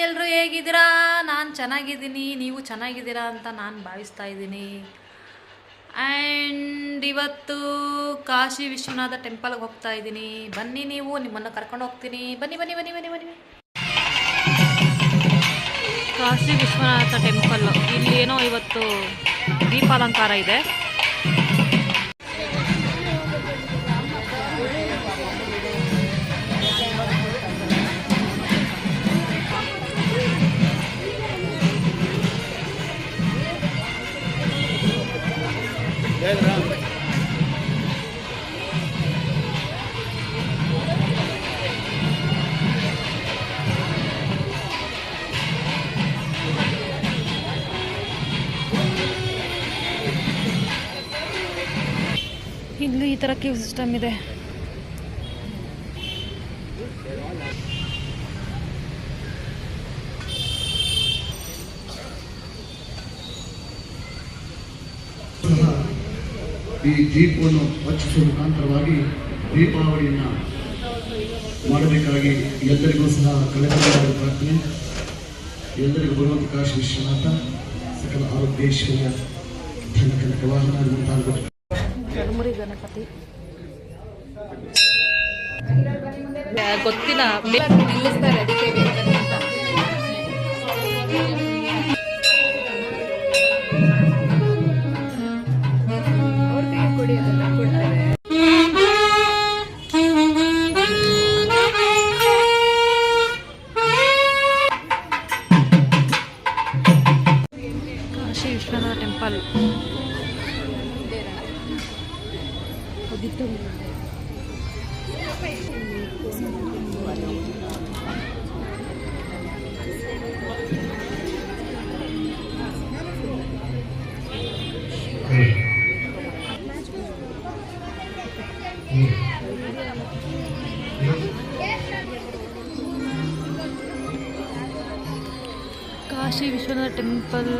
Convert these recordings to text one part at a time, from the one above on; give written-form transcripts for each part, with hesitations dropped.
ಎಲ್ಲರೂ ಹೇಗಿದ್ದೀರಾ? ನಾನು ಚೆನ್ನಾಗಿದ್ದೀನಿ, ನೀವು ಚೆನ್ನಾಗಿದ್ದೀರಾ ಅಂತ ನಾನು ಭಾವಿಸ್ತಾ ಇದ್ದೀನಿ. ಆ್ಯಂಡ್ ಇವತ್ತು ಕಾಶಿ ವಿಶ್ವನಾಥ ಟೆಂಪಲ್ಗೆ ಹೋಗ್ತಾ ಇದ್ದೀನಿ. ಬನ್ನಿ, ನೀವು ನಿಮ್ಮನ್ನು ಕರ್ಕೊಂಡು ಹೋಗ್ತೀನಿ. ಬನ್ನಿ ಬನ್ನಿ ಬನ್ನಿ ಬನ್ನಿ ಬನ್ನಿ. ಕಾಶಿ ವಿಶ್ವನಾಥ ಟೆಂಪಲ್, ಇಲ್ಲಿ ಏನೋ ಇವತ್ತು ದೀಪಾಲಂಕಾರ ಇದೆ. ಇಲ್ಲೂ ಈ ಥರ ಕ್ಯೂ ಸಿಸ್ಟಮ್ ಇದೆ. ಈ ದೀಪವನ್ನು ಹಚ್ಚಿಸುವ ಮುಖಾಂತರವಾಗಿ ದೀಪಾವಳಿಯನ್ನು ಮಾಡಬೇಕಾಗಿ ಎಲ್ಲರಿಗೂ ಸಹ ಕಳೆದ ಪ್ರಾರ್ಥನೆ. ಎಲ್ಲರಿಗೂ ಬರುವಂಥ ಕಾಶಿ ವಿಶ್ವನಾಥ ಸಕಲ ಆರೋಗ್ಯ ಐಶ್ವರ್ಯ ಧನ ಕನಕ ವಾಹನ ಮುಂತಾಗಬೇಕು. ಚರ್ಮುರಿ ಗಣಪತಿ ಗೊತ್ತಿಲ್ಲ, ನಿಲ್ಲಿಸ್ತಾರೆ ಅದಕ್ಕೆ ಕಾಶಿ ವಿಶ್ವನಾಥ ಟೆಂಪಲ್. ಕಾಶಿ ವಿಶ್ವನಾಥ ಟೆಂಪಲ್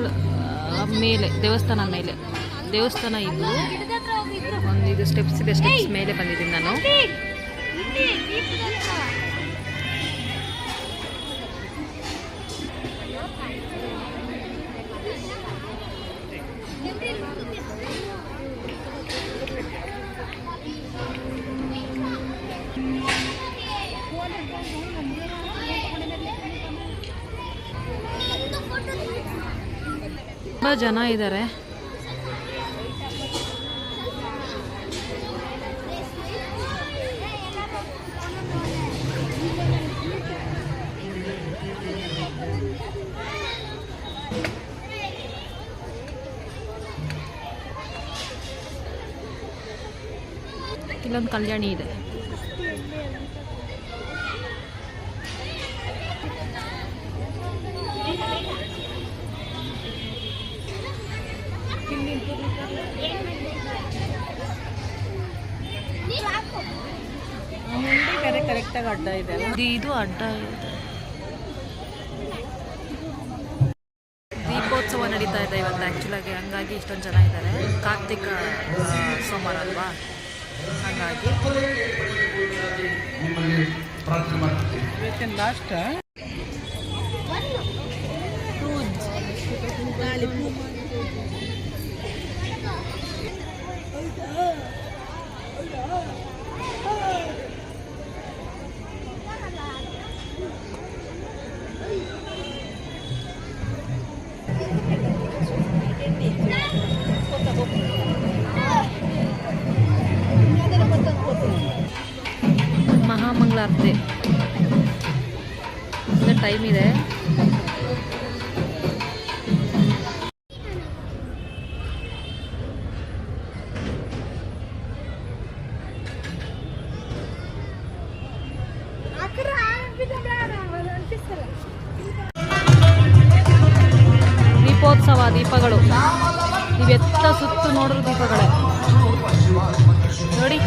ಮೇಲೆ, ದೇವಸ್ಥಾನ ಮೇಲೆ, ದೇವಸ್ಥಾನ ಇದು ಒಂದು ಇದು ಸ್ಟೆಪ್ಸ್ ಇದೆ. ಸ್ಟೆಪ್ಸ್ ಮೇಲೆ ಬಂದಿದ್ದೀನಿ ನಾನು. ತುಂಬ ಜನ ಇದ್ದಾರೆ. ಇಲ್ಲೊಂದು ಕಲ್ಯಾಣಿ ಇದೆ. ಕರೆಕ್ಟಾಗಿ ಅಡ್ಡ ಇದೆ, ಇದು ಅಡ್ಡ ಇದೆ. ದೀಪೋತ್ಸವ ನಡೀತಾ ಇದೆ ಇವತ್ತು ಆ್ಯಕ್ಚುಲಾಗಿ, ಹಂಗಾಗಿ ಇಷ್ಟೊಂದು ಜನ ಇದ್ದಾರೆ. ಕಾರ್ತಿಕ ಸೋಮವಾರ ಅಲ್ವಾ, ಹಾಗಾಗಿ ಲಾಸ್ಟ್ ಮಹಾಮಂಗಳಾರತಿ ಟೈಮ್ ಇದೆ. ದೀಪೋತ್ಸವ, ದೀಪಗಳು ಇವೆತ್ತ ಸುತ್ತು ನೋಡ್ರು ದೀಪಗಳೇ ನೋಡಿ.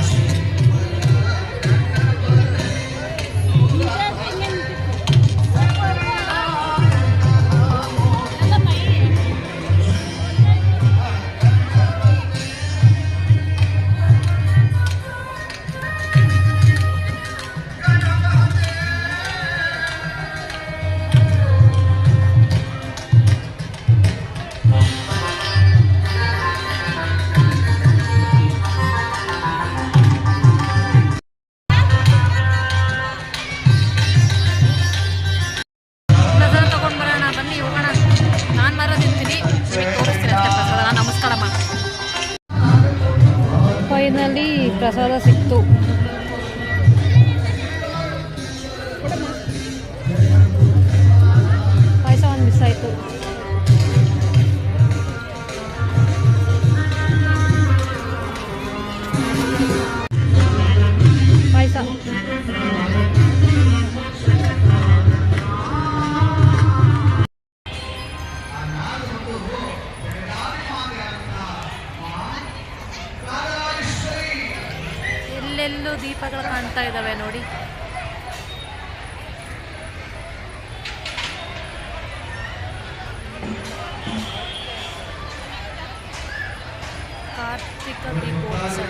ಕಾರ್ತಿಕ ದೀಪೋತ್ಸವ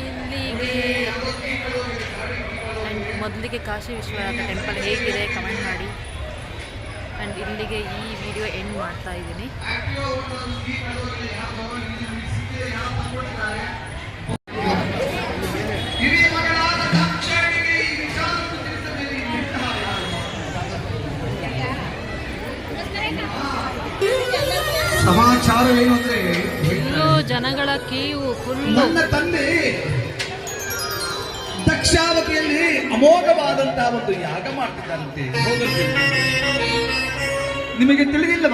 ಇಲ್ಲಿಗೆ ಮೊದಲಿಗೆ ಕಾಶಿ ವಿಶ್ವನಾಥ ಟೆಂಪಲ್ ಹೇಗಿದೆ ಕಮೆಂಟ್ ಮಾಡಿ. ಆ್ಯಂಡ್ ಇಲ್ಲಿಗೆ ಈ ವಿಡಿಯೋ ಎಂಡ್ ಮಾಡ್ತಾ ಇದ್ದೀನಿ. ಸಮಾಚಾರವೇನು ಅಂದ್ರೆ ಫುಲ್ಲು ಜನಗಳ ಕ್ಯೂ ಫುಲ್ಲು. ನನ್ನ ತಂದೆ ದಕ್ಷಾವತಿಯಲ್ಲಿ ಅಮೋಘವಾದಂತಹ ಒಂದು ಯಾಗ ಮಾಡ್ತಿದ್ದಾರಂತೆ. ನಿಮಗೆ ತಿಳಿದಿಲ್ಲ?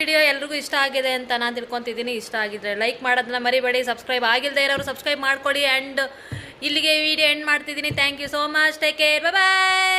ವಿಡಿಯೋ ಎಲ್ರಿಗೂ ಇಷ್ಟ ಆಗಿದೆ ಅಂತ ನಾನು ತಿಳ್ಕೊತಿದ್ದೀನಿ. ಇಷ್ಟ ಆಗಿದ್ರೆ ಲೈಕ್ ಮಾಡೋದನ್ನ ಮರಿಬೇಡಿ. ಸಬ್ಸ್ಕ್ರೈಬ್ ಆಗಿಲ್ಲದೆ ಇರೋರು ಸಬ್ಸ್ಕ್ರೈಬ್ ಮಾಡ್ಕೊಳ್ಳಿ. ಆ್ಯಂಡ್ ಇಲ್ಲಿಗೆ ವಿಡಿಯೋ ಎಂಡ್ ಮಾಡ್ತಿದ್ದೀನಿ. Thank you so much. Take care. Bye.